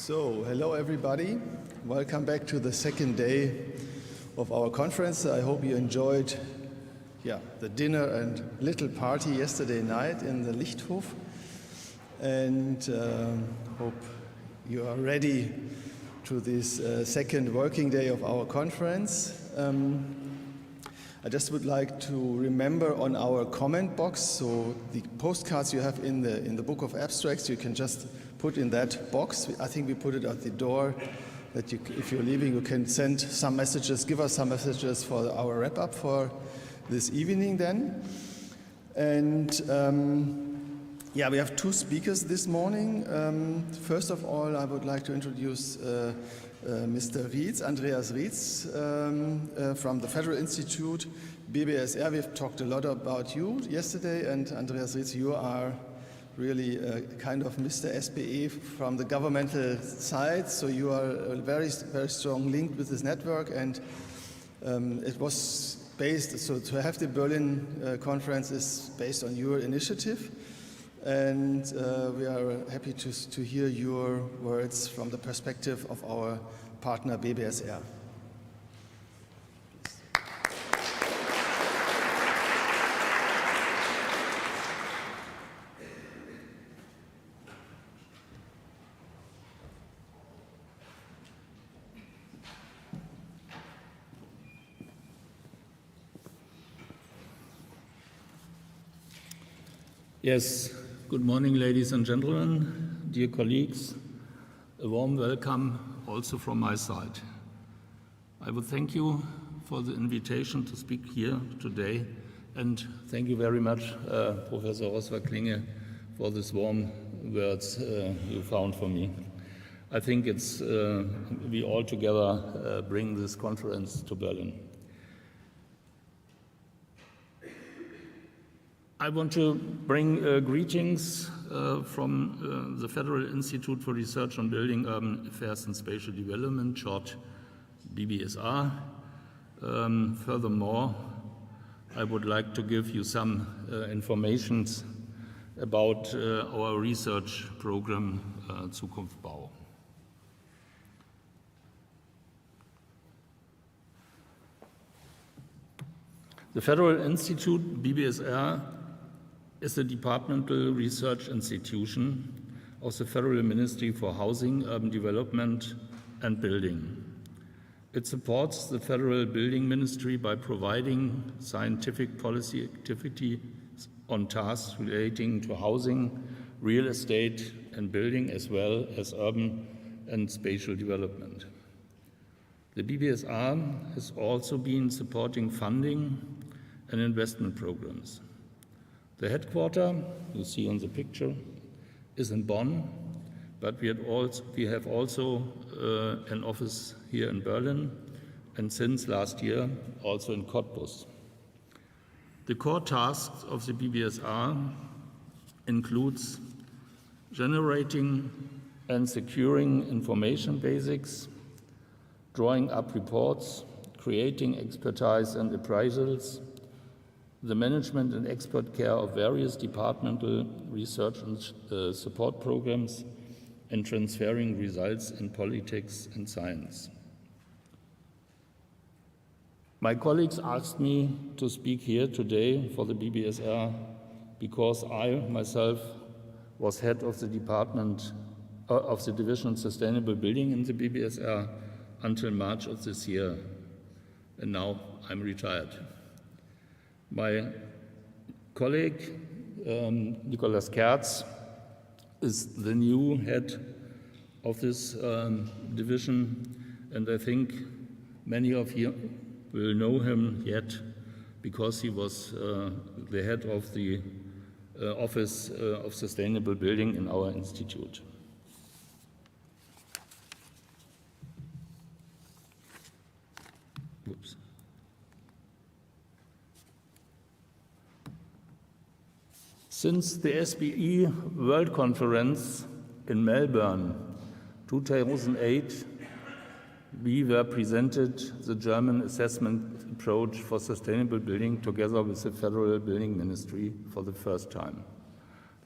So, hello everybody. Welcome back to the second day of our conference. I hope you enjoyed the dinner and little party yesterday night in the Lichthof, and hope you are ready to this second working day of our conference. I just would like to remember on our comment box, so the postcards you have in the book of abstracts, you can just put in that box. I think we put it at the door, that if you're leaving, you can send some messages, give us some messages for our wrap-up for this evening then. And we have two speakers this morning. First of all, I would like to introduce Mr. Rietz, Andreas Rietz, from the Federal Institute, BBSR. We've talked a lot about you yesterday, and Andreas Rietz, you are really kind of Mr. SBE from the governmental side, so you are a very, very strong link with this network, and it was based, so to have the Berlin conference is based on your initiative, and we are happy to hear your words from the perspective of our partner BBSR. Yes, good morning, ladies and gentlemen, dear colleagues. A warm welcome also from my side. I would thank you for the invitation to speak here today, and thank you very much, Professor Roswa-Klinge, for these warm words you found for me. I think it's we all together bring this conference to Berlin. I want to bring greetings from the Federal Institute for Research on Building, Urban Affairs and Spatial Development, short BBSR. Furthermore, I would like to give you some information about our research program, Zukunftsbau. The Federal Institute, BBSR, is a departmental research institution of the Federal Ministry for Housing, Urban Development and Building. It supports the Federal Building Ministry by providing scientific policy activities on tasks relating to housing, real estate and building, as well as urban and spatial development. The BBSR has also been supporting funding and investment programs. The headquarters, you see on the picture, is in Bonn, but we have also an office here in Berlin, and since last year, also in Cottbus. The core tasks of the BBSR includes generating and securing information basics, drawing up reports, creating expertise and appraisals, the management and expert care of various departmental research and support programs, and transferring results in politics and science. My colleagues asked me to speak here today for the BBSR because I myself was head of the department of the Division Sustainable Building in the BBSR until March of this year, and now I'm retired. My colleague, Nicolas Kerz, is the new head of this division, and I think many of you will know him yet because he was the head of the Office of Sustainable Building in our institute. Oops. Since the SBE World Conference in Melbourne 2008, we were presented the German assessment approach for sustainable building together with the Federal Building Ministry for the first time.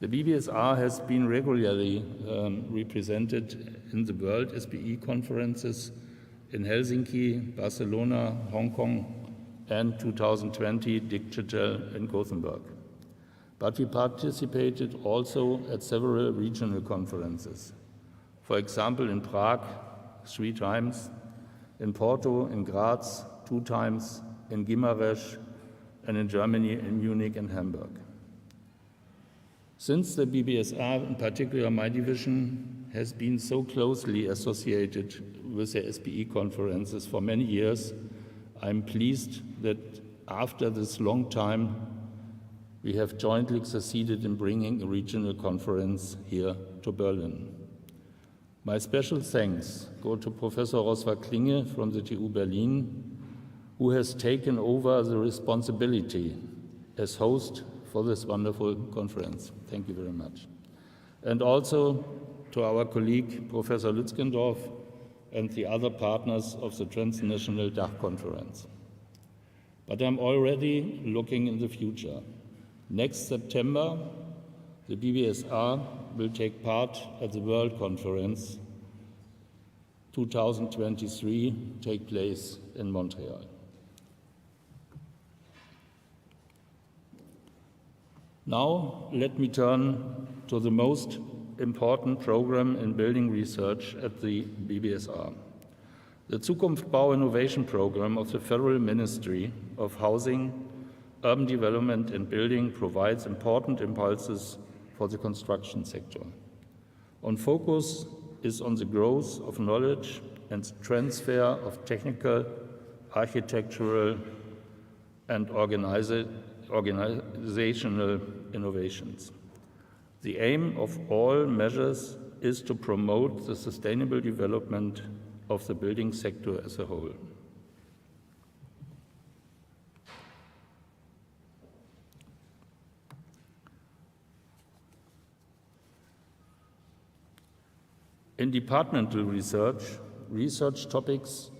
The BBSR has been regularly represented in the World SBE conferences in Helsinki, Barcelona, Hong Kong, and 2020 Digital in Gothenburg. But we participated also at several regional conferences. For example, in Prague 3 times, in Porto, in Graz 2 times, in Gimaresch, and in Germany, in Munich and Hamburg. Since the BBSR, in particular my division, has been so closely associated with the SBE conferences for many years, I'm pleased that after this long time, we have jointly succeeded in bringing a regional conference here to Berlin. My special thanks go to Professor Roswar Klinge from the TU Berlin, who has taken over the responsibility as host for this wonderful conference. Thank you very much. And also to our colleague, Professor Lützgendorf, and the other partners of the Transnational DACH Conference. But I'm already looking in the future. Next September, the BBSR will take part at the World Conference 2023, take place in Montreal. Now, let me turn to the most important program in building research at the BBSR. The Zukunftsbau Innovation Program of the Federal Ministry of Housing, Urban Development and Building provides important impulses for the construction sector. On focus is on the growth of knowledge and transfer of technical, architectural, and organizational innovations. The aim of all measures is to promote the sustainable development of the building sector as a whole. In departmental research, research topics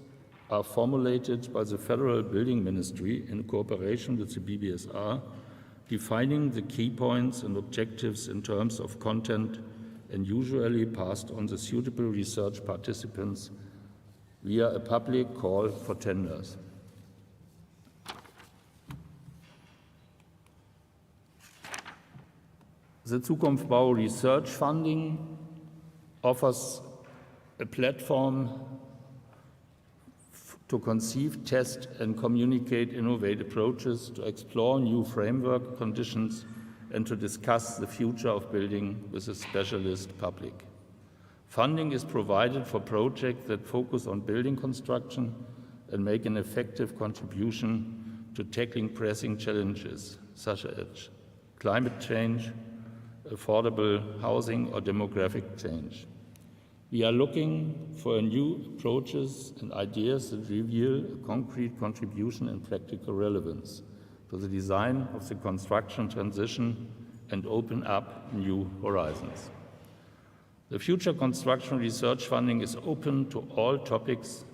are formulated by the Federal Building Ministry in cooperation with the BBSR, defining the key points and objectives in terms of content and usually passed on the suitable research participants via a public call for tenders. The Zukunftsbau research funding offers a platform to conceive, test, and communicate innovative approaches, to explore new framework conditions, and to discuss the future of building with a specialist public. Funding is provided for projects that focus on building construction and make an effective contribution to tackling pressing challenges such as climate change, affordable housing, or demographic change. We are looking for new approaches and ideas that reveal a concrete contribution and practical relevance to the design of the construction transition and open up new horizons. The future construction research funding is open to all topics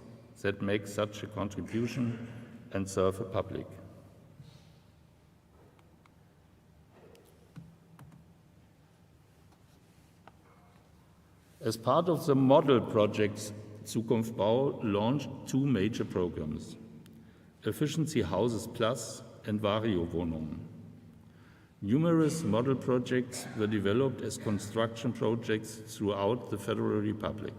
that make such a contribution and serve the public. As part of the model projects, Zukunftsbau launched 2 major programs, Efficiency Houses Plus and Vario Wohnungen. Numerous model projects were developed as construction projects throughout the Federal Republic.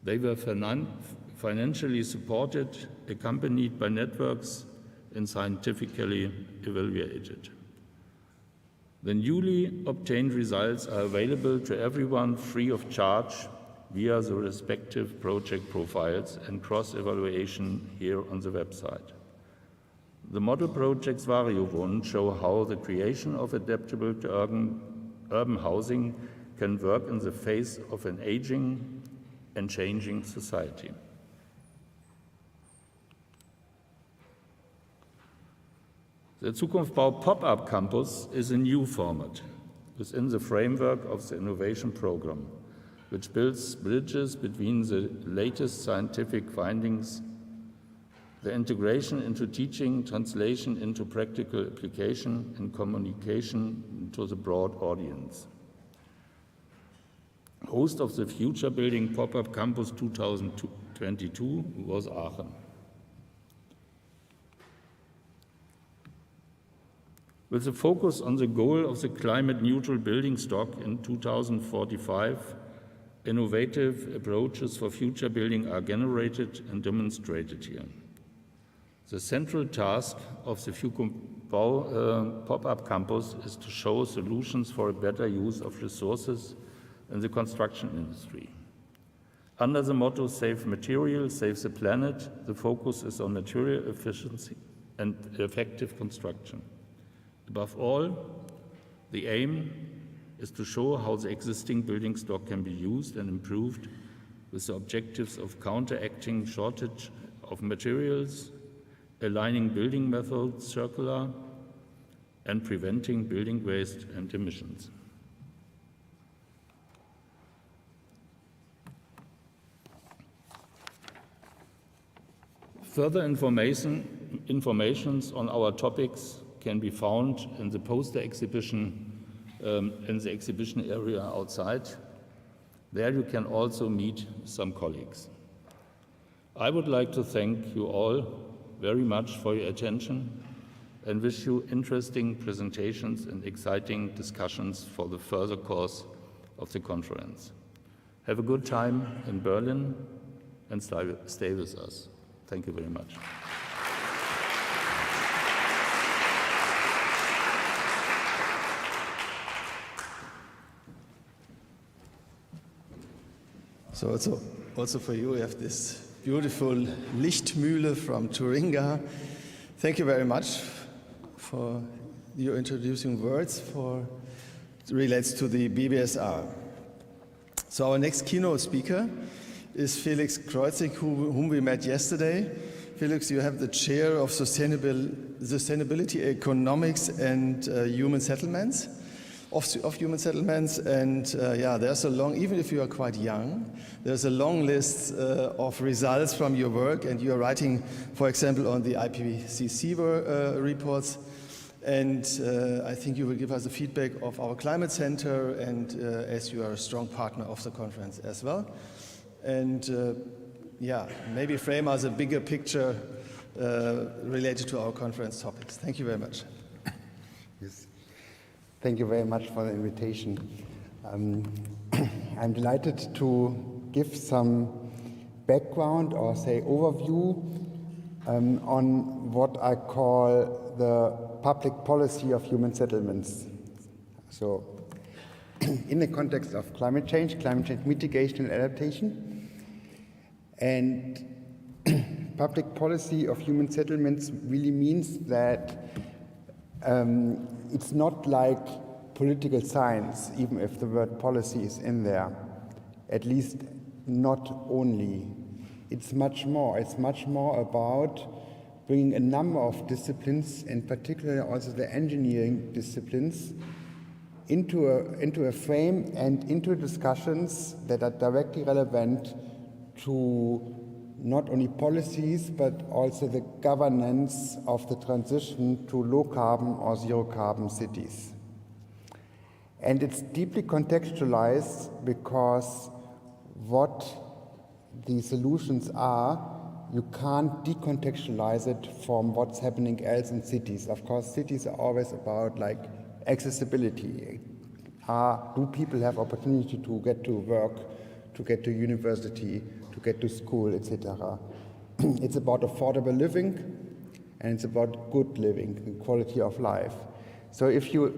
They were financially supported, accompanied by networks, and scientifically evaluated. The newly obtained results are available to everyone free of charge via the respective project profiles and cross-evaluation here on the website. The model projects Vario Wohnen show how the creation of adaptable to urban housing can work in the face of an aging and changing society. The Zukunftsbau Pop-up Campus is a new format within the framework of the innovation program, which builds bridges between the latest scientific findings the integration into teaching, translation into practical application, and communication to the broad audience. Host of the Future Building Pop-Up Campus 2022 was Aachen. With a focus on the goal of the climate-neutral building stock in 2045, innovative approaches for future building are generated and demonstrated here. The central task of the Fukumbau pop-up campus is to show solutions for a better use of resources in the construction industry. Under the motto "Save Material, Save the Planet," the focus is on material efficiency and effective construction. Above all, the aim is to show how the existing building stock can be used and improved with the objectives of counteracting shortage of materials, aligning building methods circular, and preventing building waste and emissions. Further informations on our topics can be found in the poster exhibition in the exhibition area outside. There you can also meet some colleagues. I would like to thank you all very much for your attention and wish you interesting presentations and exciting discussions for the further course of the conference. Have a good time in Berlin and stay with us. Thank you very much. So also for you, we have this beautiful Lichtmühle from Thuringia. Thank you very much for your introducing words relates to the BBSR. So our next keynote speaker is Felix Kreuzig, whom we met yesterday. Felix, you have the chair of Sustainability Economics and Human Settlements. Of human settlements, and there's a long, even if you are quite young, there's a long list of results from your work, and you are writing, for example, on the IPCC reports, and I think you will give us a feedback of our climate center, and as you are a strong partner of the conference as well, and maybe frame us a bigger picture related to our conference topics. Thank you very much. Yes. Thank you very much for the invitation. I'm delighted to give some background or say overview on what I call the public policy of human settlements. So in the context of climate change mitigation and adaptation, and public policy of human settlements really means that it's not like political science, even if the word policy is in there, at least not only. It's much more. It's much more about bringing a number of disciplines, and particularly also the engineering disciplines, into a frame and into discussions that are directly relevant to not only policies, but also the governance of the transition to low-carbon or zero-carbon cities. And it's deeply contextualized because what the solutions are, you can't decontextualize it from what's happening else in cities. Of course, cities are always about like accessibility. Do people have opportunity to get to work, to get to university, to get to school, etc. It's about affordable living, and it's about good living, quality of life. So if you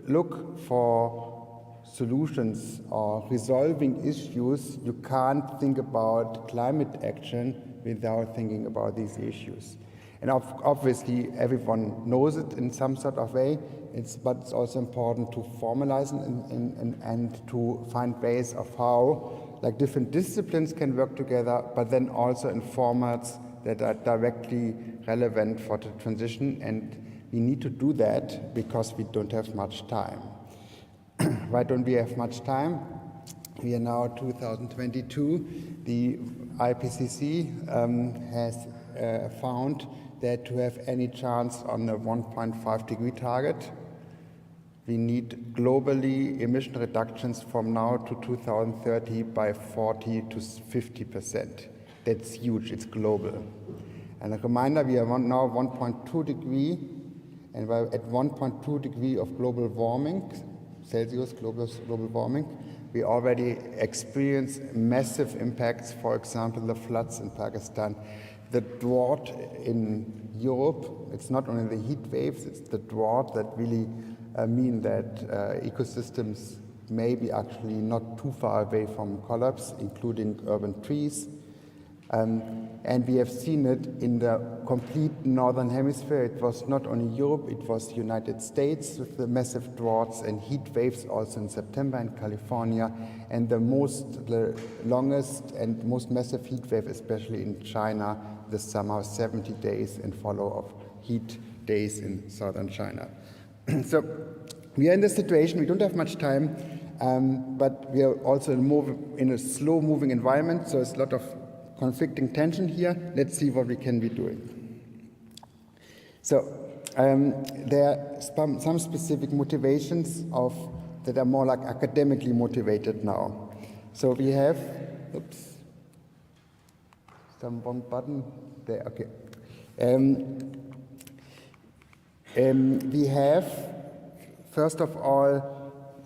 look for solutions or resolving issues, you can't think about climate action without thinking about these issues. And obviously, everyone knows it in some sort of way, but it's also important to formalize and to find ways of how like different disciplines can work together, but then also in formats that are directly relevant for the transition. And we need to do that because we don't have much time. Why don't we have much time? We are now 2022. The IPCC has found that to have any chance on a 1.5 degree target, we need globally emission reductions from now to 2030 by 40 to 50%. That's huge, it's global. And a reminder, we are now 1.2 degree, and we're at 1.2 degree of global warming, Celsius global warming. We already experience massive impacts, for example, the floods in Pakistan, the drought in Europe. It's not only the heat waves, it's the drought that really mean that ecosystems may be actually not too far away from collapse, including urban trees. And we have seen it in the complete northern hemisphere. It was not only Europe, it was the United States with the massive droughts and heat waves also in September in California, and the longest and most massive heat wave, especially in China this summer, 70 days in follow of heat days in southern China. So we are in this situation, we don't have much time, but we are also in a slow-moving environment, so it's a lot of conflicting tension here. Let's see what we can be doing. So there are some specific motivations that are more like academically motivated now. So we have, some wrong button there, okay. We have, first of all,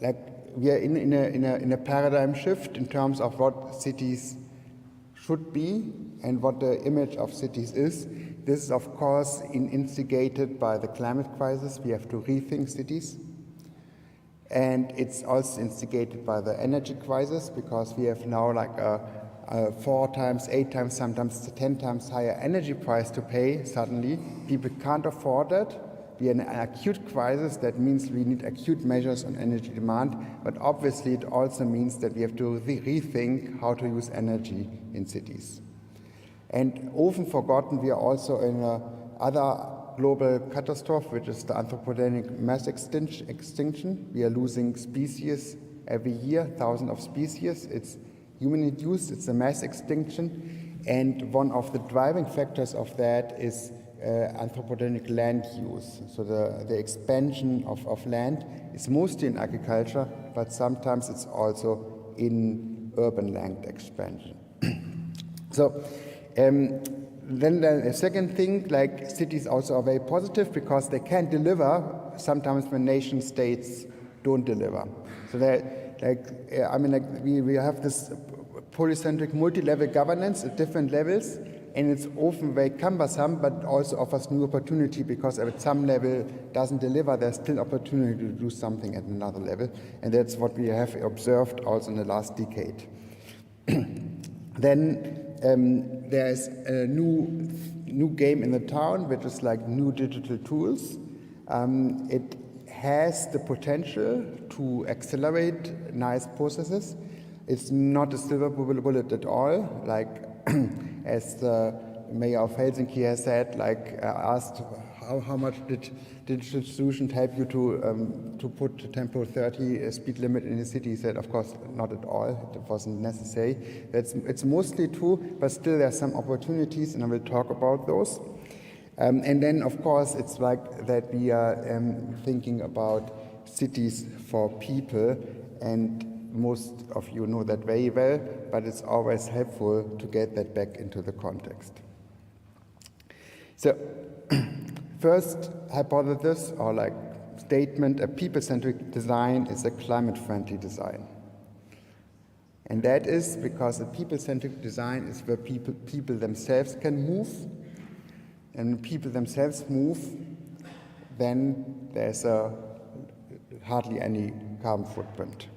like we are in a paradigm shift in terms of what cities should be and what the image of cities is. This is, of course, instigated by the climate crisis. We have to rethink cities. And it's also instigated by the energy crisis, because we have now like a 4 times, 8 times, sometimes 10 times higher energy price to pay suddenly. People can't afford that. We are in an acute crisis. That means we need acute measures on energy demand, but obviously it also means that we have to rethink how to use energy in cities. And often forgotten, we are also in another global catastrophe, which is the anthropogenic mass extinction. We are losing species every year, thousands of species. It's human-induced, it's a mass extinction, and one of the driving factors of that is anthropogenic land use. So the expansion of land is mostly in agriculture, but sometimes it's also in urban land expansion. So then the second thing, like cities also are very positive because they can deliver sometimes when nation states don't deliver. So we have this polycentric multi-level governance at different levels, and it's often very cumbersome, but also offers new opportunity, because at some level doesn't deliver, there's still opportunity to do something at another level, and that's what we have observed also in the last decade. Then there's a new game in the town, which is like new digital tools. It has the potential to accelerate nice processes. It's not a silver bullet at all, like as the mayor of Helsinki has said, asked how much did digital solutions help you to put the tempo 30 speed limit in the city? He said, of course, not at all. It wasn't necessary. It's mostly true, but still there are some opportunities, and I will talk about those. And then, of course, it's like that we are thinking about cities for people, and most of you know that very well, but it's always helpful to get that back into the context. So, first hypothesis or statement, a people-centric design is a climate-friendly design. And that is because a people-centric design is where people themselves can move, and when people themselves move, then there's hardly any carbon footprint.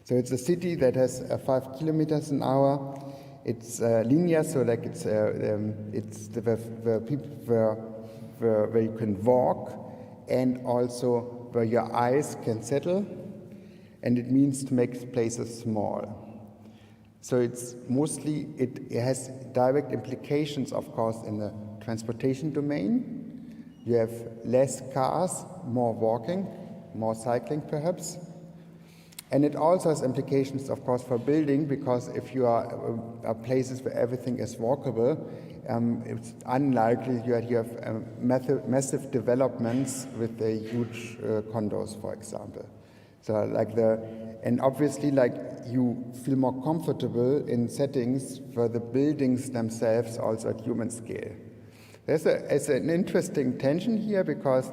So it's a city that has 5 kilometers an hour. It's linear, so it's where you can walk, and also where your eyes can settle, and it means to make places small. So it has direct implications, of course, in the transportation domain. You have less cars, more walking, more cycling perhaps. And it also has implications, of course, for building, because if you are places where everything is walkable, it's unlikely you have massive developments with huge condos, for example. So and obviously you feel more comfortable in settings where the buildings themselves also at human scale. There's an interesting tension here, because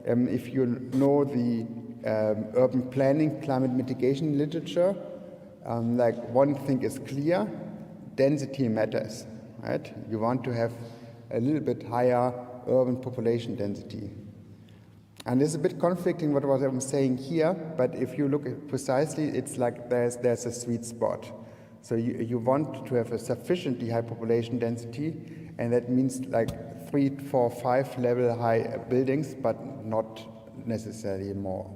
if you know the urban planning, climate mitigation literature, one thing is clear: density matters, right? You want to have a little bit higher urban population density. And this is a bit conflicting with what I'm saying here, but if you look at precisely, it's like there's a sweet spot. So you want to have a sufficiently high population density, and that means 3, 4, 5 level high buildings, but not necessarily more.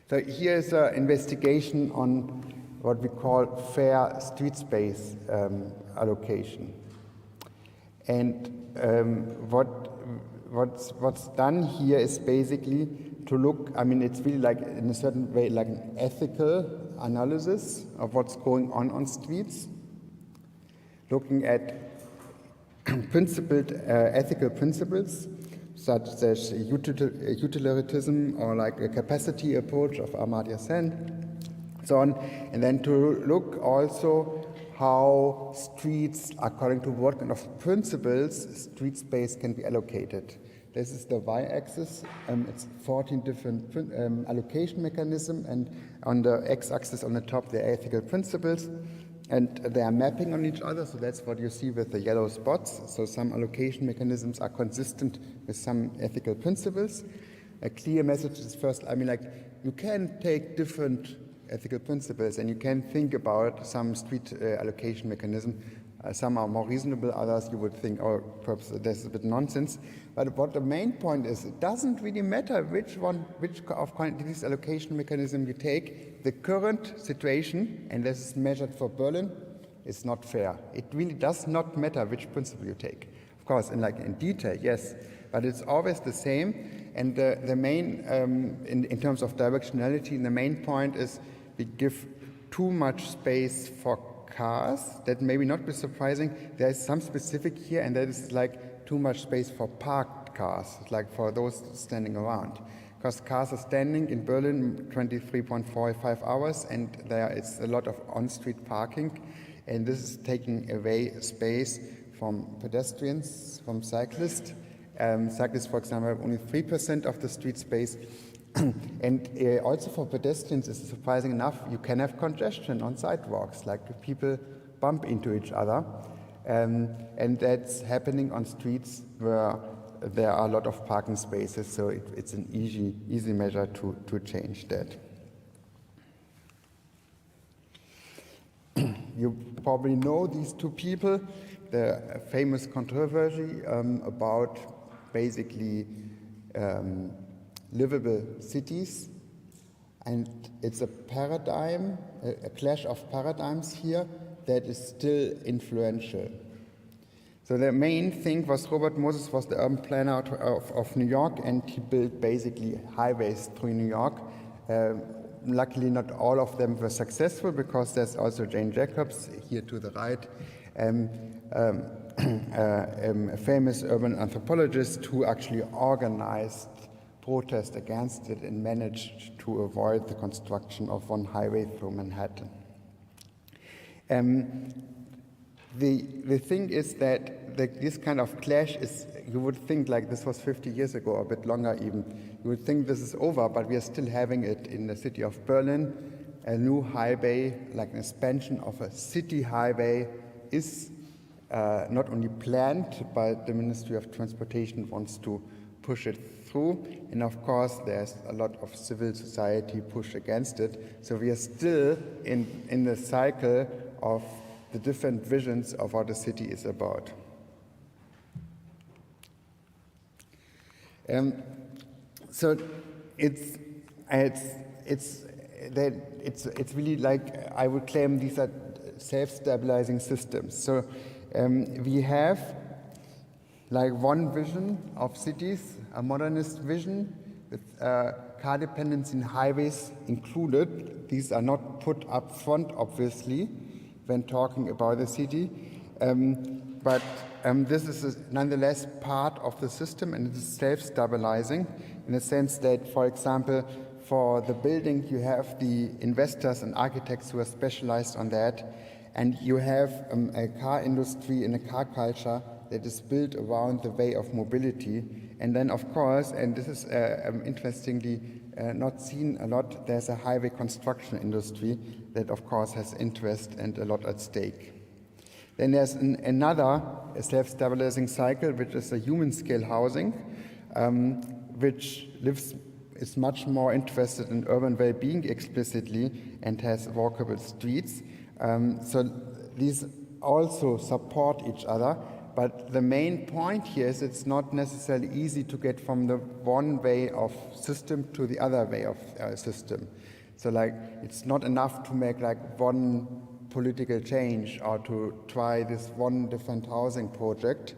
So here's an investigation on what we call fair street space allocation. And what's done here is basically to look, it's really in a certain way an ethical analysis of what's going on streets, looking at principled ethical principles such as utilitarianism or a capacity approach of Amartya Sen, so on, and then to look also how streets, according to what kind of principles street space can be allocated. This is the y-axis. It's 14 different allocation mechanisms, and on the x-axis on the top, the ethical principles, and they are mapping on each other. So that's what you see with the yellow spots. So some allocation mechanisms are consistent with some ethical principles. A clear message is first, you can take different ethical principles, and you can think about some street allocation mechanism. Some are more reasonable, others you would think, oh, perhaps that's a bit nonsense. But what the main point is, it doesn't really matter which of these allocation mechanism you take. The current situation, and this is measured for Berlin, is not fair. It really does not matter which principle you take. Of course, in detail, yes, but it's always the same. And the main, in terms of directionality, the main point is we give too much space for cars. That may not be surprising. There is some specific here, and that is too much space for parked cars, for those standing around. Because cars are standing in Berlin 23.45 hours, and there is a lot of on-street parking, and this is taking away space from pedestrians, from cyclists. Cyclists, for example, have only 3% of the street space. And also for pedestrians, it's surprising enough, you can have congestion on sidewalks, people bump into each other. And that's happening on streets where there are a lot of parking spaces, so it's an easy measure to change that. You probably know these two people, the famous controversy about basically livable cities, and it's a paradigm, a clash of paradigms here that is still influential. So the main thing was Robert Moses was the urban planner of New York, and he built basically highways through New York. Luckily, not all of them were successful, because there's also Jane Jacobs here to the right, a famous urban anthropologist who actually organized protest against it and managed to avoid the construction of one highway through Manhattan. The thing is that this kind of clash is, you would think this was 50 years ago, or a bit longer even. You would think this is over, but we are still having it in the city of Berlin. A new highway, an expansion of a city highway, is not only planned, but the Ministry of Transportation wants to push it through. And of course, there's a lot of civil society push against it. So we are still in the cycle of the different visions of what a city is about. So it's really I would claim these are self-stabilizing systems. So we have one vision of cities, a modernist vision, with car dependency in highways included. These are not put up front, obviously, when talking about the city, but this is nonetheless part of the system, and it is self-stabilizing in the sense that, for example, for the building, you have the investors and architects who are specialized on that, and you have a car industry and a car culture that is built around the way of mobility. And then, of course, and this is interestingly not seen a lot, there's a highway construction industry that, of course, has interest and a lot at stake. Then there's another self-stabilizing cycle, which is a human-scale housing, which is much more interested in urban well-being explicitly and has walkable streets. So these also support each other, but the main point here is it's not necessarily easy to get from the one way of system to the other way of system. So like it's not enough to make like one political change or to try this one different housing project,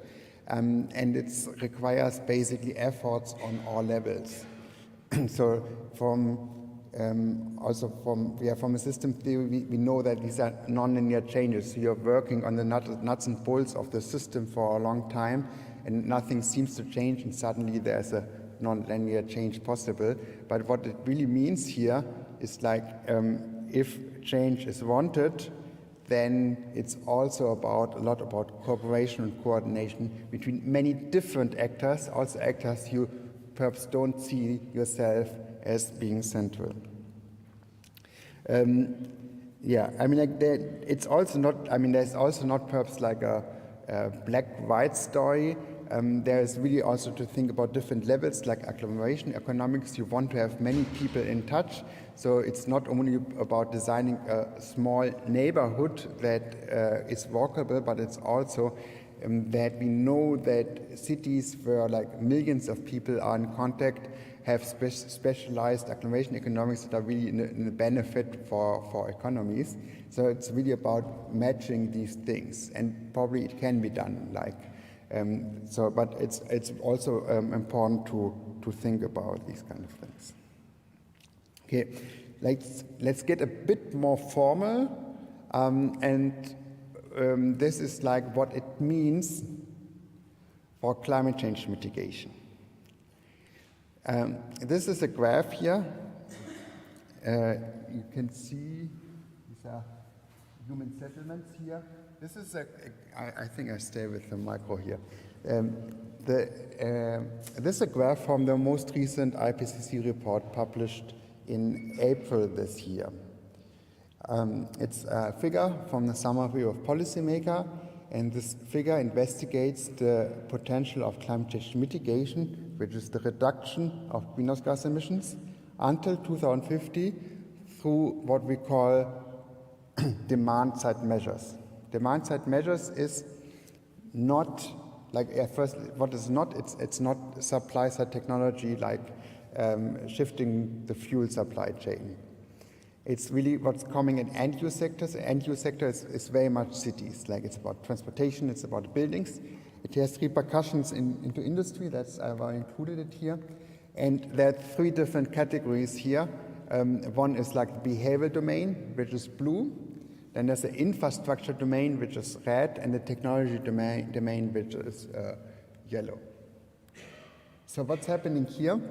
and it requires basically efforts on all levels. So from a system theory, we know that these are nonlinear changes. So you're working on the nuts and bolts of the system for a long time, and nothing seems to change, and suddenly there's a nonlinear change possible. But what it really means here is like if change is wanted, then it's also a lot about cooperation and coordination between many different actors, also actors you perhaps don't see yourself as being central. It's also not, there's also not perhaps like a black-white story. There is really also to think about different levels, like agglomeration economics. You want to have many people in touch. So it's not only about designing a small neighborhood that is walkable, but it's also that we know that cities where like millions of people are in contact have specialized agglomeration economics that are really in the benefit for economies. So it's really about matching these things, and probably it can be done. But it's also important to think about these kind of things. Okay, let's get a bit more formal, this is like what it means for climate change mitigation. This is a graph here. You can see these are human settlements here. This is I think I stay with the micro here. This is a graph from the most recent IPCC report published in April this year. It's a figure from the summary of policymaker, and this figure investigates the potential of climate change mitigation, which is the reduction of greenhouse gas emissions, until 2050 through what we call demand-side measures. Demand-side measures is not like first. What is not? It's not supply-side technology like shifting the fuel supply chain. It's really what's coming in end-use sectors. End-use sector is very much cities. Like it's about transportation, it's about buildings. It has repercussions into industry. That's why I included it here. And there are three different categories here. One is like the behavioral domain, which is blue. Then there's the infrastructure domain, which is red, and the technology domain, which is yellow. So what's happening here?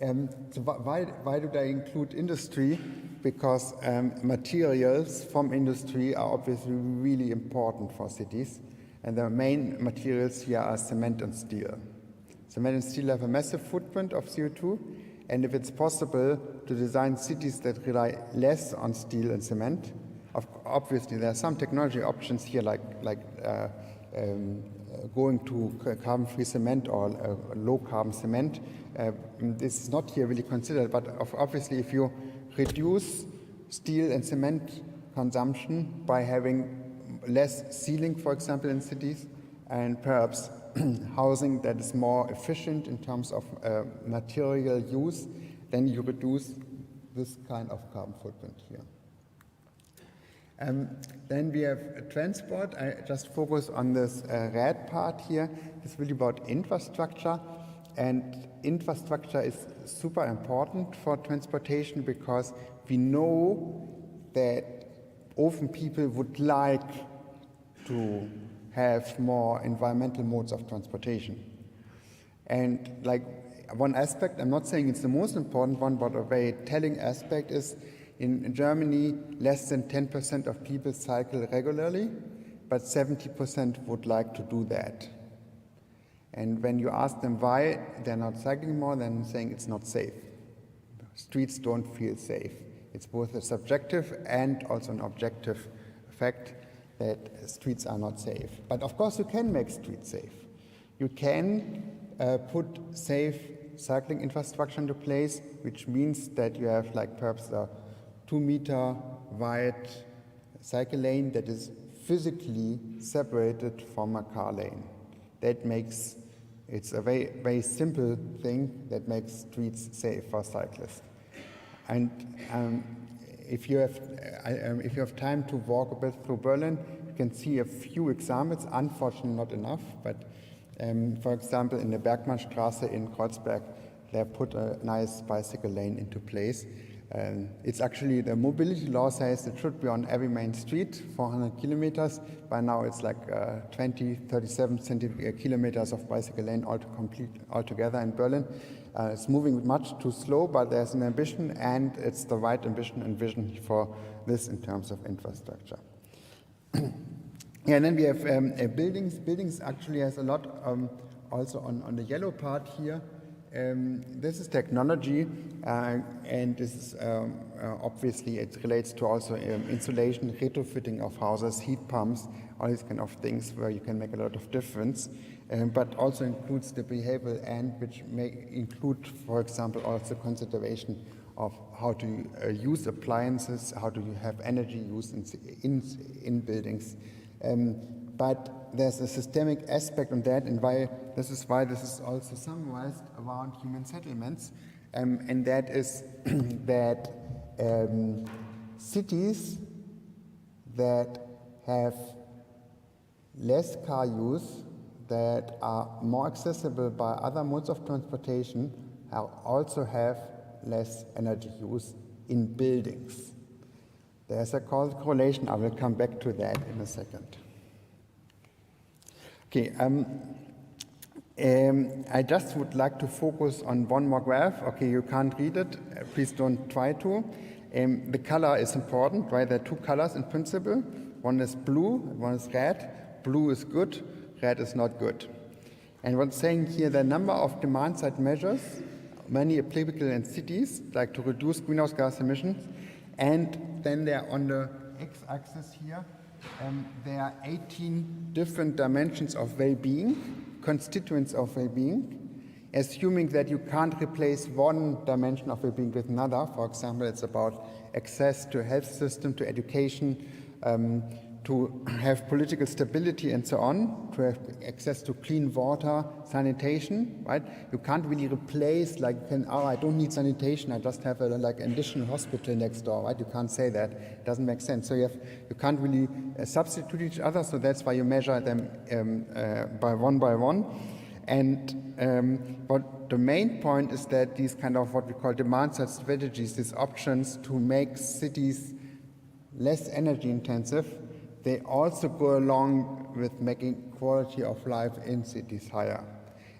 So why do I include industry? Because materials from industry are obviously really important for cities. And the main materials here are cement and steel. Cement and steel have a massive footprint of CO2. And if it's possible to design cities that rely less on steel and cement, obviously there are some technology options here like going to carbon-free cement or low-carbon cement. This is not here really considered, but obviously if you reduce steel and cement consumption by having less ceiling, for example, in cities, and perhaps housing that is more efficient in terms of material use, then you reduce this kind of carbon footprint here. Then we have transport. I just focus on this red part here. It's really about infrastructure. And infrastructure is super important for transportation because we know that often people would like to have more environmental modes of transportation. And like one aspect, I'm not saying it's the most important one, but a very telling aspect is in Germany, less than 10% of people cycle regularly, but 70% would like to do that. And when you ask them why they're not cycling more, then saying it's not safe. Streets don't feel safe. It's both a subjective and also an objective fact that streets are not safe. But of course you can make streets safe. You can put safe cycling infrastructure into place, which means that you have like perhaps a 2-meter wide cycle lane that is physically separated from a car lane. That makes, it's a very, very simple thing that makes streets safe for cyclists. And if you have time to walk a bit through Berlin, you can see a few examples, unfortunately not enough, but for example, in the Bergmannstraße in Kreuzberg, they put a nice bicycle lane into place. It's actually, the mobility law says it should be on every main street, 400 kilometers. By now it's like 37 kilometers of bicycle lane altogether in Berlin. It's moving much too slow, but there's an ambition, and it's the right ambition and vision for this in terms of infrastructure. Yeah, and then we have buildings. Buildings actually has a lot also on the yellow part here. This is technology, and this is obviously it relates to also insulation, retrofitting of houses, heat pumps, all these kind of things where you can make a lot of difference, but also includes the behavioral end, which may include, for example, also consideration of how to use appliances, how do you have energy use in buildings. But there's a systemic aspect on that, and why this is also summarized around human settlements, and that is that cities that have less car use, that are more accessible by other modes of transportation, also have less energy use in buildings. There's a causal correlation. I will come back to that in a second. Okay, I just would like to focus on one more graph. Okay, you can't read it. Please don't try to. The color is important, right? There are two colors in principle. One is blue, one is red. Blue is good, red is not good. And what's saying here, the number of demand-side measures, many applicable in cities, like to reduce greenhouse gas emissions, and then they're on the x-axis here. There are 18 different dimensions of well-being, constituents of well-being, assuming that you can't replace one dimension of well-being with another. For example, it's about access to a health system, to education, to have political stability and so on, to have access to clean water, sanitation, right? You can't really replace, like, I don't need sanitation, I just have an additional hospital next door, right? You can't say that. It doesn't make sense. So you can't really substitute each other, so that's why you measure them by one. And but the main point is that these kind of what we call demand-side strategies, these options to make cities less energy intensive, they also go along with making quality of life in cities higher.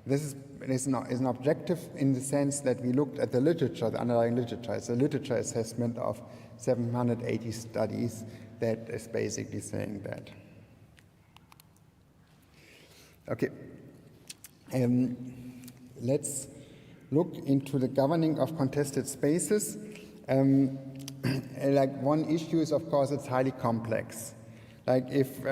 This is an objective in the sense that we looked at the literature, the underlying literature. It's a literature assessment of 780 studies that is basically saying that. Okay, let's look into the governing of contested spaces. Like one issue is, of course, it's highly complex. Like if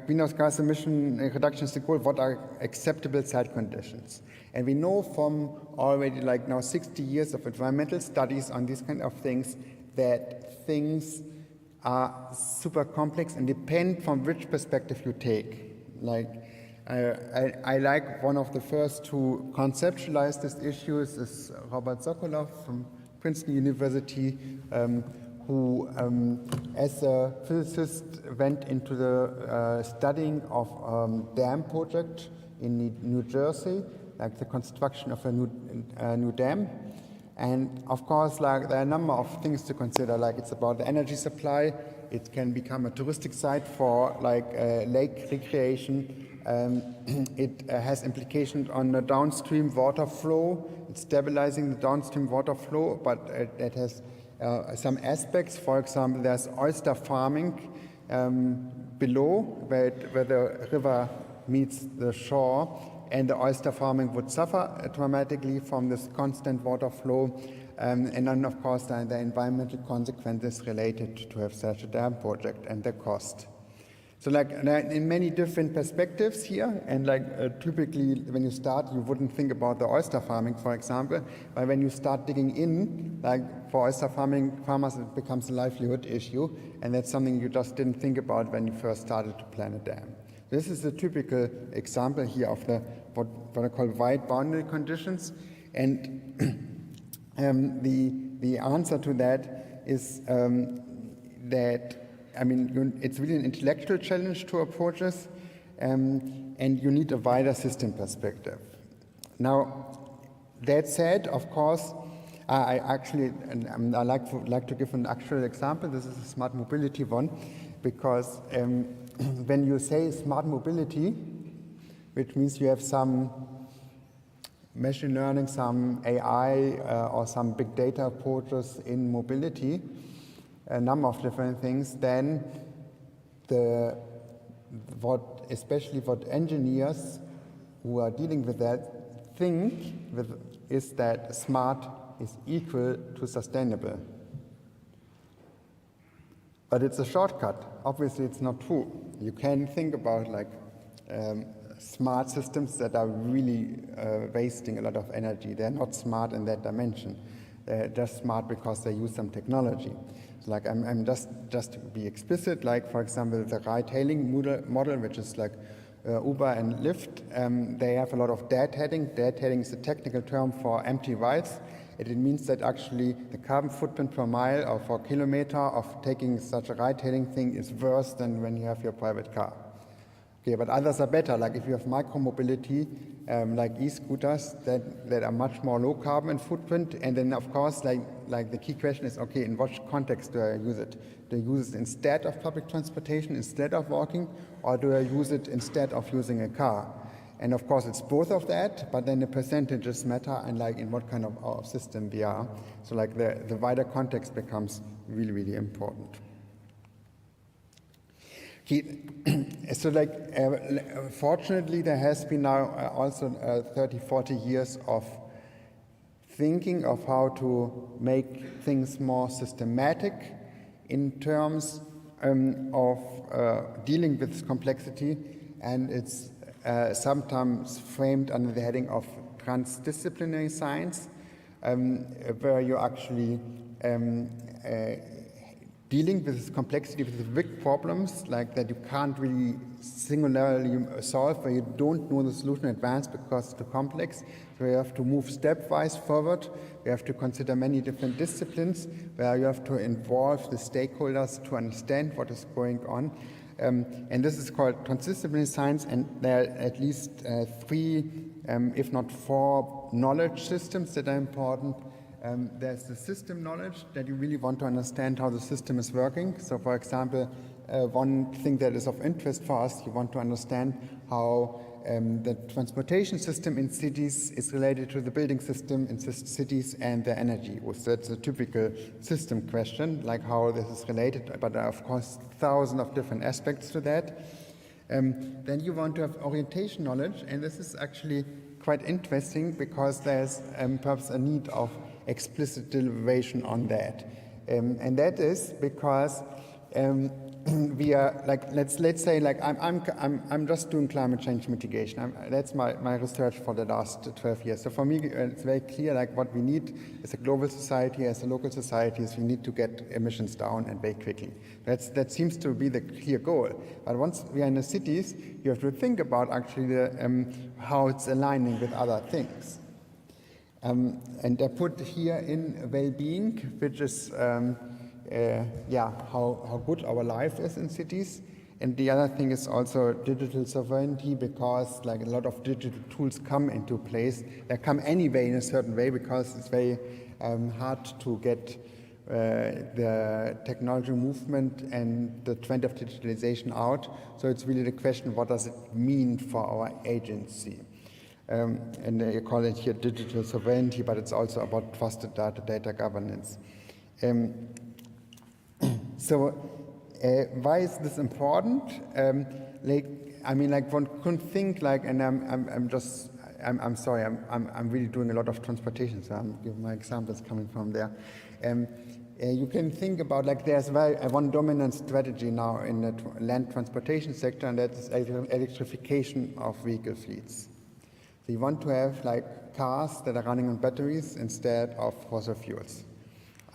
greenhouse gas emission reduction is the goal, what are acceptable site conditions? And we know from already like now 60 years of environmental studies on these kind of things that things are super complex and depend from which perspective you take. Like I like one of the first to conceptualize this issue is Robert Sokolov from Princeton University, who, as a physicist, went into the studying of dam project in New Jersey, like the construction of a new dam. And of course, like there are a number of things to consider, like it's about the energy supply. It can become a touristic site for like lake recreation. It has implications on the downstream water flow. It's stabilizing the downstream water flow, but it has some aspects. For example, there's oyster farming below where the river meets the shore, and the oyster farming would suffer dramatically from this constant water flow. And then, of course, the environmental consequences related to have such a dam project and the cost. So, like, in many different perspectives here, and like typically when you start, you wouldn't think about the oyster farming, for example, but when you start digging in, like for oyster farming, farmers, it becomes a livelihood issue, and that's something you just didn't think about when you first started to plan a dam. This is a typical example here of the what I call wide boundary conditions, and the answer to that is that, I mean, it's really an intellectual challenge to approach this, and you need a wider system perspective. Now, that said, of course, I like to give an actual example. This is a smart mobility one, because when you say smart mobility, which means you have some machine learning, some AI, or some big data approaches in mobility, a number of different things, then especially what engineers who are dealing with that think is that smart is equal to sustainable. But it's a shortcut. Obviously, it's not true. You can think about like smart systems that are really wasting a lot of energy. They're not smart in that dimension. They're just smart because they use some technology. So like I'm just to be explicit, like for example, the ride-hailing model, which is like Uber and Lyft, they have a lot of deadheading. Deadheading is a technical term for empty rides. It means that actually the carbon footprint per mile or per kilometer of taking such a ride-hailing thing is worse than when you have your private car. Okay, but others are better, like if you have micro-mobility, like e-scooters that are much more low carbon footprint, and then of course, like the key question is, okay, in what context do I use it? Do I use it instead of public transportation, instead of walking, or do I use it instead of using a car? And of course, it's both of that, but then the percentages matter, and like in what kind of system we are. So like the wider context becomes really, really important. So like, fortunately, there has been now also 30, 40 years of thinking of how to make things more systematic in terms of dealing with complexity, and it's sometimes framed under the heading of transdisciplinary science, where you're actually dealing with this complexity, with the big problems like that you can't really singularly solve, where you don't know the solution in advance because it's too complex. So you have to move stepwise forward. You have to consider many different disciplines, where you have to involve the stakeholders to understand what is going on. And this is called transdisciplinary science, and there are at least 3, if not 4, knowledge systems that are important. There's the system knowledge, that you really want to understand how the system is working. So, for example, one thing that is of interest for us, you want to understand how the transportation system in cities is related to the building system in cities and the energy use. That's a typical system question, like how this is related, but there are, of course, thousands of different aspects to that. Then you want to have orientation knowledge, and this is actually quite interesting because there's perhaps a need of explicit deliberation on that, and that is because we are like let's say like I'm just doing climate change mitigation. That's my research for the last 12 years. So for me, it's very clear like what we need as a global society, as a local society, is we need to get emissions down and very quickly. That seems to be the clear goal. But once we are in the cities, you have to think about actually how it's aligning with other things. And I put here in well-being, which is how good our life is in cities. And the other thing is also digital sovereignty, because like a lot of digital tools come into place. They come anyway in a certain way because it's very hard to get the technology movement and the trend of digitalization out. So it's really the question, what does it mean for our agency? And they call it here digital sovereignty, but it's also about trusted data governance. So why is this important? One could think like, and I'm sorry, I'm really doing a lot of transportation, so I'm giving my examples coming from there. You can think about like there's one dominant strategy now in the land transportation sector, and that is electrification of vehicle fleets. So you want to have like cars that are running on batteries instead of fossil fuels.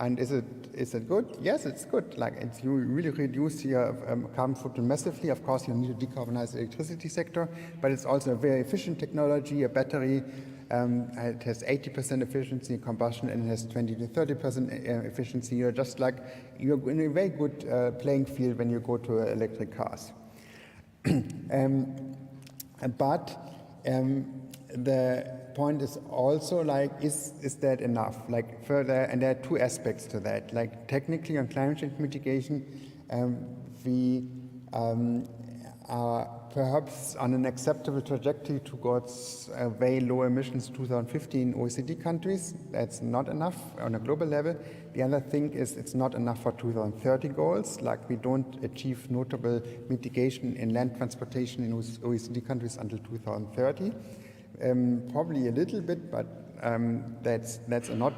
And is it good? Yes, it's good. You really reduce your carbon footprint massively. Of course, you need to decarbonize the electricity sector, but it's also a very efficient technology. A battery it has 80% efficiency in combustion, and it has 20 to 30% efficiency. You're in a very good playing field when you go to electric cars. The point is also is that enough? Further, and there are two aspects to that. Technically on climate change mitigation, we are perhaps on an acceptable trajectory towards very low emissions 2050 in OECD countries. That's not enough on a global level. The other thing is it's not enough for 2030 goals. We don't achieve notable mitigation in land transportation in OECD countries until 2030. Probably a little bit, but that's not.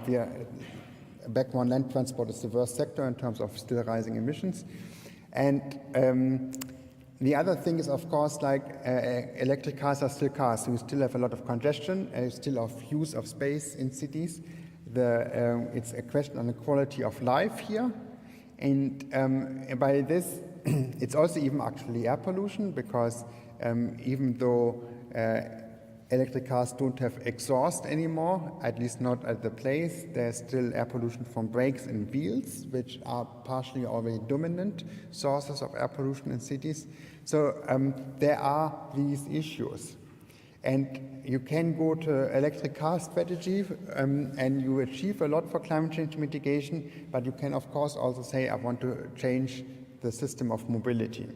Background land transport is the worst sector in terms of still rising emissions. And the other thing is, of course, electric cars are still cars, so you still have a lot of congestion, and still of use of space in cities. It's a question on the quality of life here. And by this, it's also even actually air pollution, because even though electric cars don't have exhaust anymore, at least not at the place, there's still air pollution from brakes and wheels, which are partially already dominant sources of air pollution in cities. So there are these issues. And you can go to electric car strategy and you achieve a lot for climate change mitigation, but you can of course also say, I want to change the system of mobility.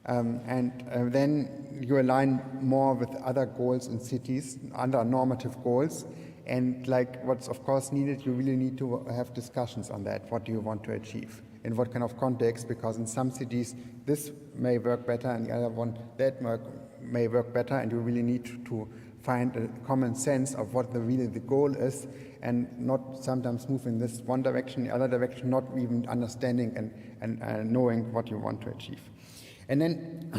Then you align more with other goals in cities, other normative goals. And what's of course needed, you really need to have discussions on that. What do you want to achieve? In what kind of context? Because in some cities, this may work better, and the other one, that may work better, and you really need to find a common sense of what really the goal is, and not sometimes move in this one direction, the other direction, not even understanding and knowing what you want to achieve. And then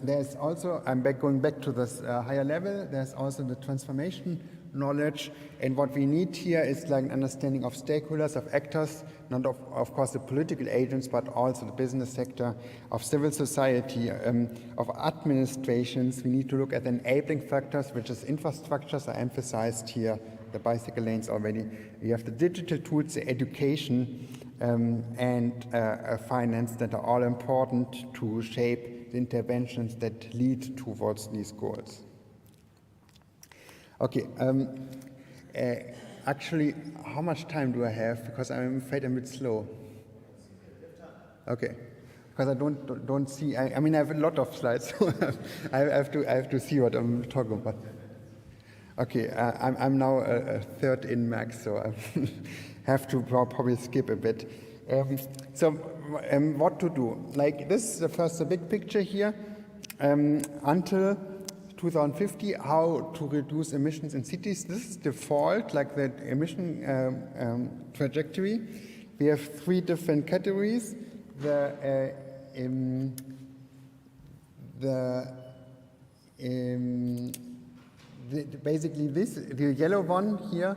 there's also, going back to this higher level, there's also the transformation knowledge. And what we need here is an understanding of stakeholders, of actors, not of course the political agents, but also the business sector, of civil society, of administrations. We need to look at enabling factors, which is infrastructures are emphasized here, the bicycle lanes already. We have the digital tools, the education, and finance that are all important to shape the interventions that lead towards these goals. Okay, actually, how much time do I have? Because I'm afraid I'm a bit slow. Okay, because I don't see. I mean, I have a lot of slides, so I have to see what I'm talking about. Okay, I'm now a third in max, so I have to probably skip a bit. What to do? This is the big picture here. Until 2050, how to reduce emissions in cities. This is default, the emission trajectory. We have three different categories. Basically, the yellow one here,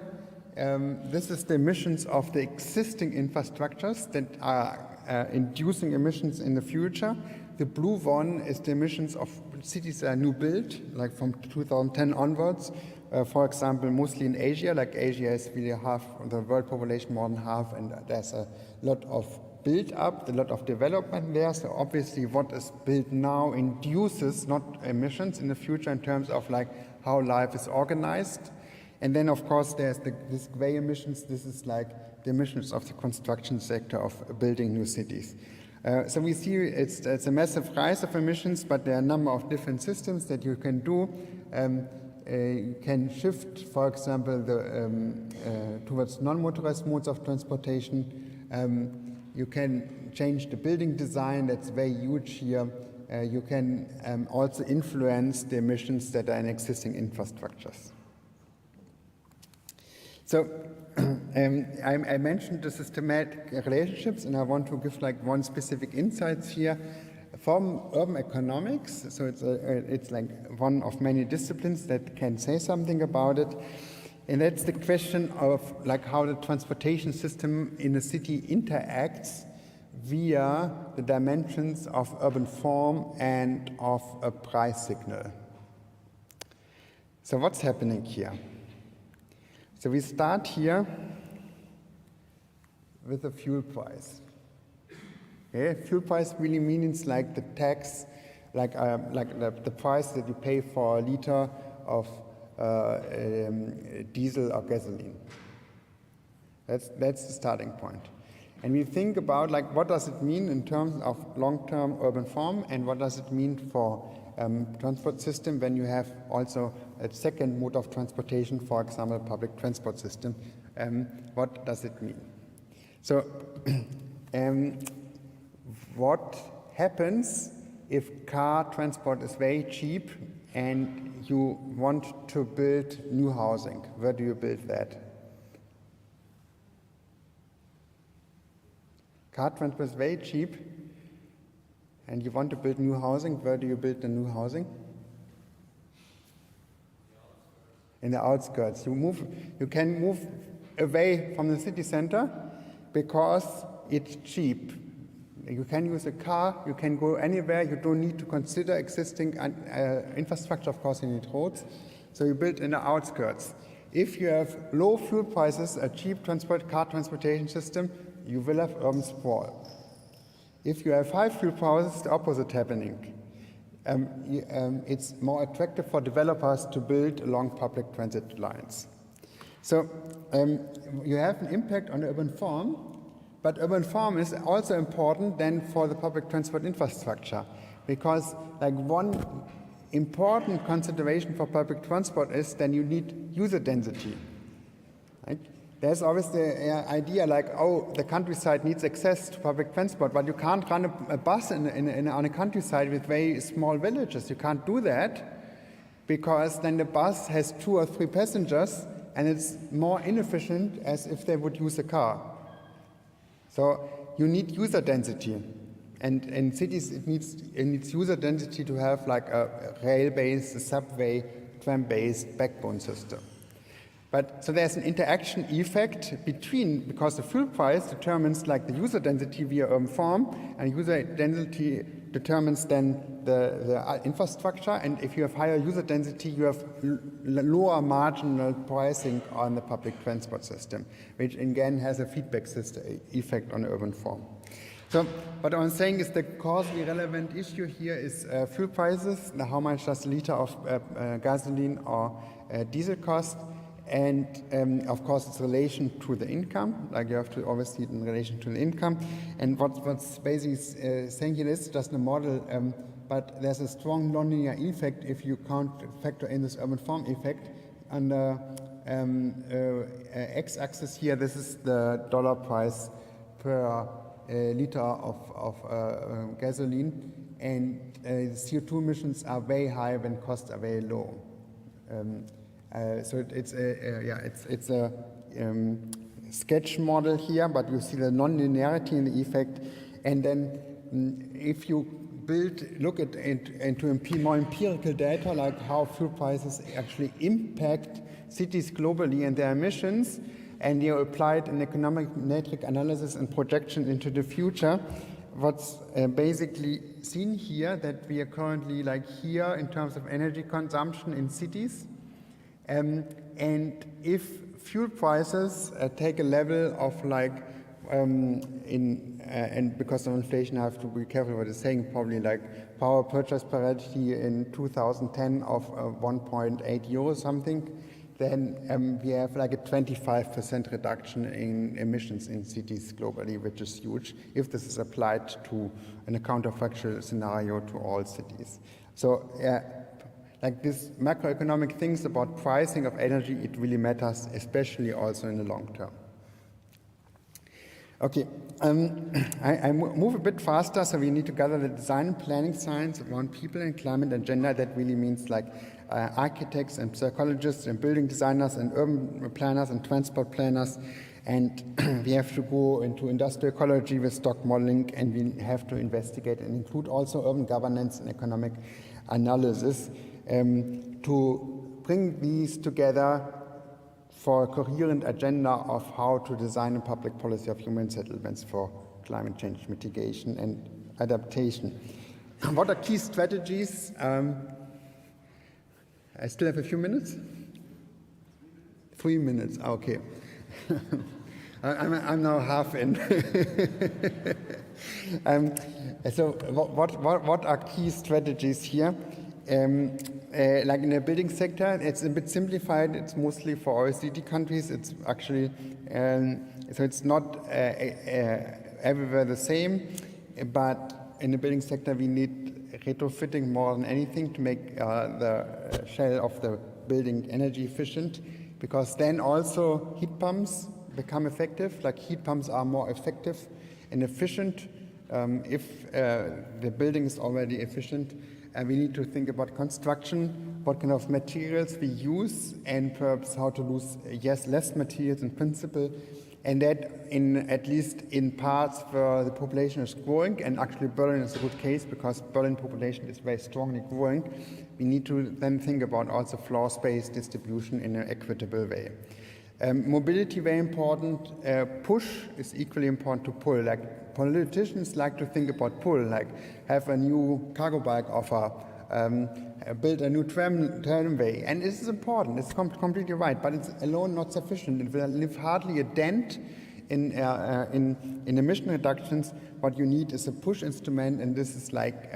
this is the emissions of the existing infrastructures that are inducing emissions in the future. The blue one is the emissions of cities that are new built, from 2010 onwards, for example, mostly in Asia. Like Asia is really half the world population, more than half, and there's a lot of build up, a lot of development there. So obviously what is built now induces not emissions in the future in terms of like how life is organized. And then of course there's this gray emissions. This is like the emissions of the construction sector of building new cities. So we see it's a massive rise of emissions, but there are a number of different systems that you can do. You can shift, for example, towards non-motorized modes of transportation. You can change the building design, that's very huge here. You can also influence the emissions that are in existing infrastructures. So I mentioned the systematic relationships, and I want to give like one specific insights here from urban economics. So it's like one of many disciplines that can say something about it. And that's the question of like how the transportation system in a city interacts via the dimensions of urban form and of a price signal. So what's happening here? So we start here with the fuel price. Okay? Fuel price really means like the tax, like the price that you pay for a liter of diesel or gasoline. That's the starting point. And we think about like what does it mean in terms of long-term urban form, and what does it mean for transport system when you have also a second mode of transportation, for example, public transport system. What does it mean? So what happens if car transport is very cheap and you want to build new housing? Where do you build that? Car transport is very cheap and you want to build new housing. Where do you build the new housing? In the outskirts. You can move away from the city center because it's cheap. You can use a car, you can go anywhere, you don't need to consider existing infrastructure, of course you need roads, so you build in the outskirts. If you have low fuel prices, a cheap car transportation system, you will have urban sprawl. If you have high fuel prices, the opposite happening. It's more attractive for developers to build along public transit lines. So you have an impact on the urban form, but urban form is also important then for the public transport infrastructure, because like one important consideration for public transport is then you need user density. Right? There's always the idea like, oh, the countryside needs access to public transport, but you can't run a bus on a countryside with very small villages. You can't do that because then the bus has 2 or 3 passengers and it's more inefficient as if they would use a car. So you need user density. And in cities, it needs user density to have like a rail-based, a subway, tram-based backbone system. But so there's an interaction effect because the fuel price determines like the user density via urban form, and user density determines then the infrastructure. And if you have higher user density, you have lower marginal pricing on the public transport system, which again has a feedback system effect on urban form. So what I'm saying is the causally relevant issue here is fuel prices. How much does a liter of gasoline or diesel cost? And of course, it's relation to the income. Like you have to always see it in relation to the income. And what's basically saying here is just a model, but there's a strong nonlinear effect if you factor in this urban form effect. On the x-axis here, this is the dollar price per liter of gasoline, and CO2 emissions are very high when costs are very low. So it's a sketch model here, but you see the non-linearity in the effect. And then if you look into more empirical data, like how fuel prices actually impact cities globally and their emissions, and you applied an econometric analysis and projection into the future, what's basically seen here that we are currently like here in terms of energy consumption in cities. And if fuel prices take a level of like, and because of inflation, I have to be careful what I'm saying, probably like power purchase parity in 2010 of 1.8 euro something, then we have like a 25% reduction in emissions in cities globally, which is huge, if this is applied to in a counterfactual scenario to all cities. So like this macroeconomic things about pricing of energy, it really matters, especially also in the long term. Okay, I move a bit faster, so we need to gather the design and planning science around people and climate and gender. That really means like architects and psychologists and building designers and urban planners and transport planners. And we have to go into industrial ecology with stock modeling, and we have to investigate and include also urban governance and economic analysis to bring these together for a coherent agenda of how to design a public policy of human settlements for climate change mitigation and adaptation. What are key strategies? I still have a few minutes? 3 minutes, okay. I'm now half in. So what are key strategies here? Like in the building sector, it's a bit simplified. It's mostly for OECD countries. It's actually, so it's not everywhere the same, but in the building sector we need retrofitting more than anything to make the shell of the building energy efficient, because then also heat pumps become effective. Like heat pumps are more effective and efficient if the building is already efficient. And we need to think about construction, what kind of materials we use, and perhaps how to use less materials in principle, and that at least in parts where the population is growing, and actually Berlin is a good case because Berlin population is very strongly growing. We need to then think about also floor space distribution in an equitable way. Mobility, very important. Push is equally important to pull. Like politicians like to think about pull, like have a new cargo bike offer, build a new tramway, and this is important. It's completely right, but it's alone not sufficient. It will leave hardly a dent in emission reductions. What you need is a push instrument, and this is like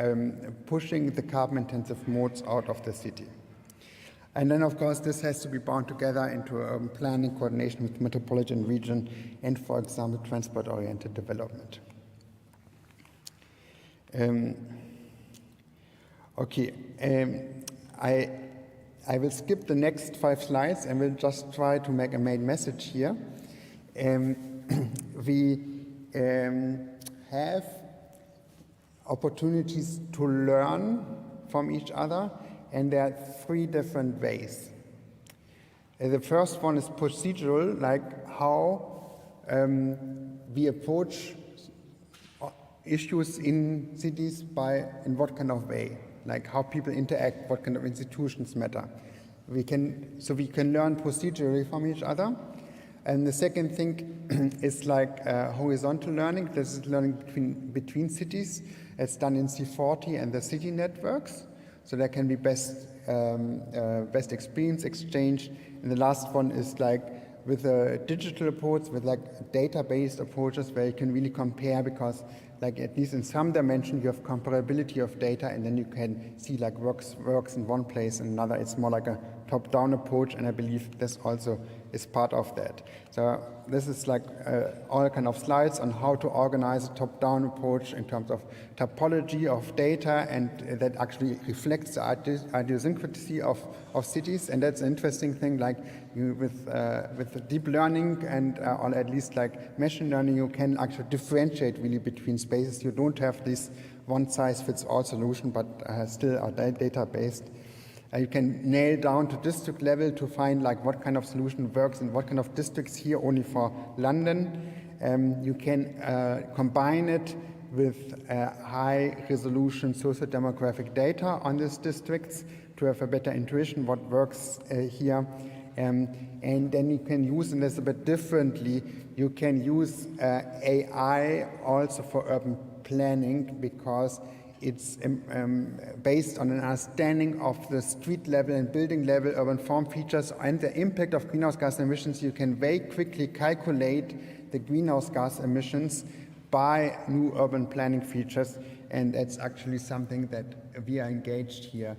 pushing the carbon-intensive modes out of the city. And then, of course, this has to be bound together into planning, coordination with metropolitan region, and, for example, transport-oriented development. I will skip the next 5 slides and will just try to make a main message here. We have opportunities to learn from each other, and there are 3 different ways. The first one is procedural, like how we approach issues in cities in what kind of way, like how people interact, what kind of institutions matter. We can learn procedurally from each other. And the second thing is like horizontal learning. This is learning between cities. It's done in C40 and the city networks. So there can be best experience exchange. And the last one is like with a digital approach, with like data-based approaches where you can really compare, because like at least in some dimension you have comparability of data, and then you can see like works in one place and another. It's more like a top-down approach, and I believe this also is part of that. So this is like all kind of slides on how to organize a top-down approach in terms of topology of data, and that actually reflects the idiosyncrasy of cities. And that's an interesting thing, like with deep learning and or at least like machine learning, you can actually differentiate really between spaces. You don't have this one-size-fits-all solution, but still are data-based. You can nail down to district level to find like what kind of solution works in what kind of districts here only for London. You can combine it with high resolution socio-demographic data on these districts to have a better intuition what works here. And then you can use, and this a bit differently, you can use AI also for urban planning, because it's based on an understanding of the street level and building level urban form features and the impact of greenhouse gas emissions. You can very quickly calculate the greenhouse gas emissions by new urban planning features, and that's actually something that we are engaged here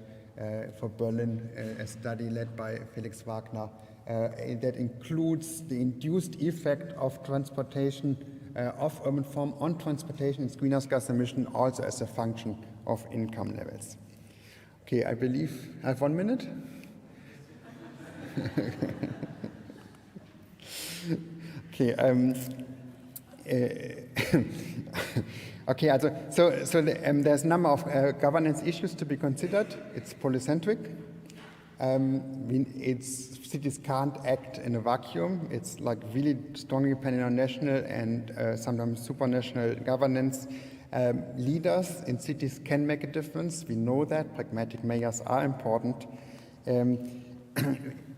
for Berlin, a study led by Felix Wagner that includes the induced effect of transportation of urban form on transportation and greenhouse gas emission also as a function of income levels. Okay, I believe I have 1 minute. Okay. Okay, there's a number of governance issues to be considered. It's polycentric. Cities can't act in a vacuum. It's like really strongly dependent on national and sometimes supranational governance. Leaders in cities can make a difference. We know that. Pragmatic measures are important.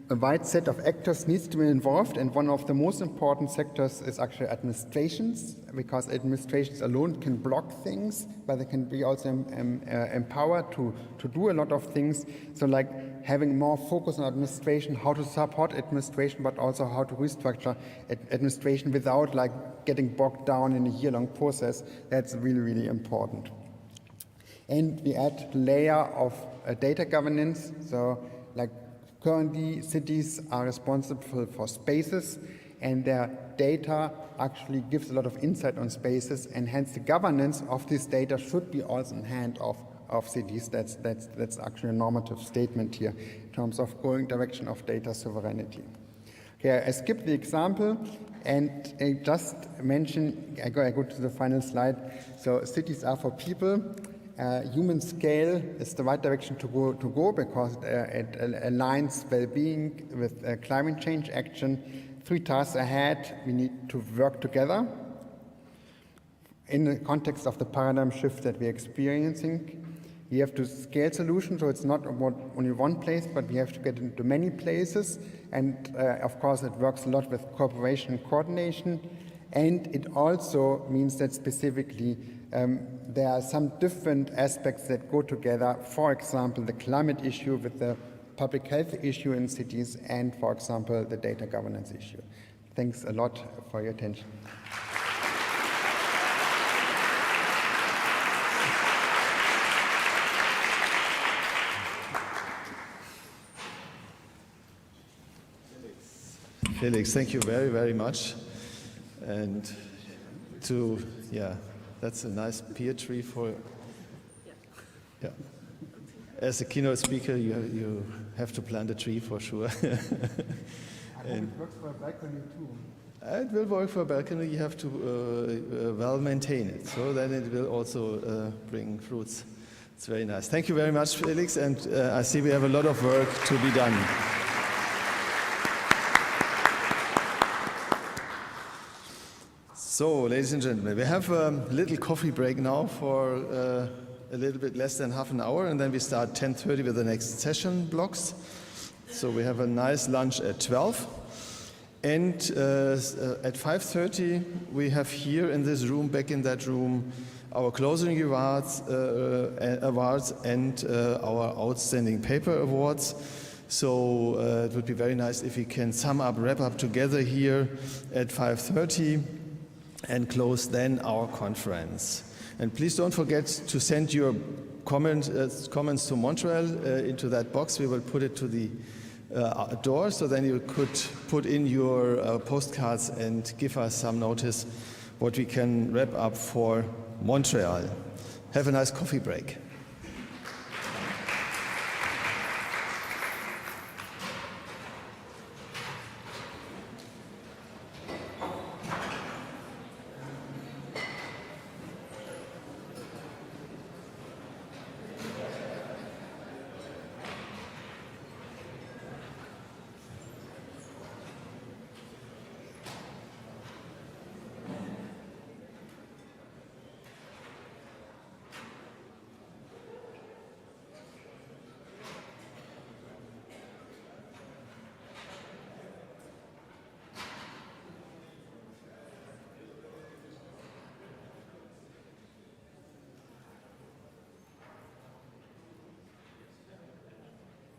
A wide set of actors needs to be involved, and one of the most important sectors is actually administrations, because administrations alone can block things, but they can be also empowered to do a lot of things. So like having more focus on administration, how to support administration, but also how to restructure administration without like getting bogged down in a year-long process. That's really, really important. And we add a layer of data governance. So like currently, cities are responsible for spaces, and their data actually gives a lot of insight on spaces, and hence the governance of this data should be also in hand of cities. That's actually a normative statement here in terms of going direction of data sovereignty. Okay, I skipped the example and I just mention, I go to the final slide. So cities are for people. Human scale is the right direction to go because it aligns well-being with climate change action. 3 tasks ahead, we need to work together in the context of the paradigm shift that we're experiencing. We have to scale solutions, so it's not about only one place, but we have to get into many places. And of course, it works a lot with cooperation and coordination. And it also means that specifically there are some different aspects that go together. For example, the climate issue with the public health issue in cities, and for example, the data governance issue. Thanks a lot for your attention. Felix, thank you very, very much. And that's a nice pear tree for, yeah. As a keynote speaker, you have to plant a tree for sure. I hope it works for a balcony too. It will work for a balcony. You have to well maintain it, so then it will also bring fruits. It's very nice. Thank you very much, Felix, and I see we have a lot of work to be done. So, ladies and gentlemen, we have a little coffee break now for a little bit less than half an hour, and then we start 10:30 with the next session blocks. So we have a nice lunch at 12. And at 5:30, we have here in this room, back in that room, our closing awards and our outstanding paper awards. So it would be very nice if we can wrap up together here at 5:30 and close then our conference. And please don't forget to send your comments to Montreal into that box. We will put it to the door, so then you could put in your postcards and give us some notice what we can wrap up for Montreal. Have a nice coffee break.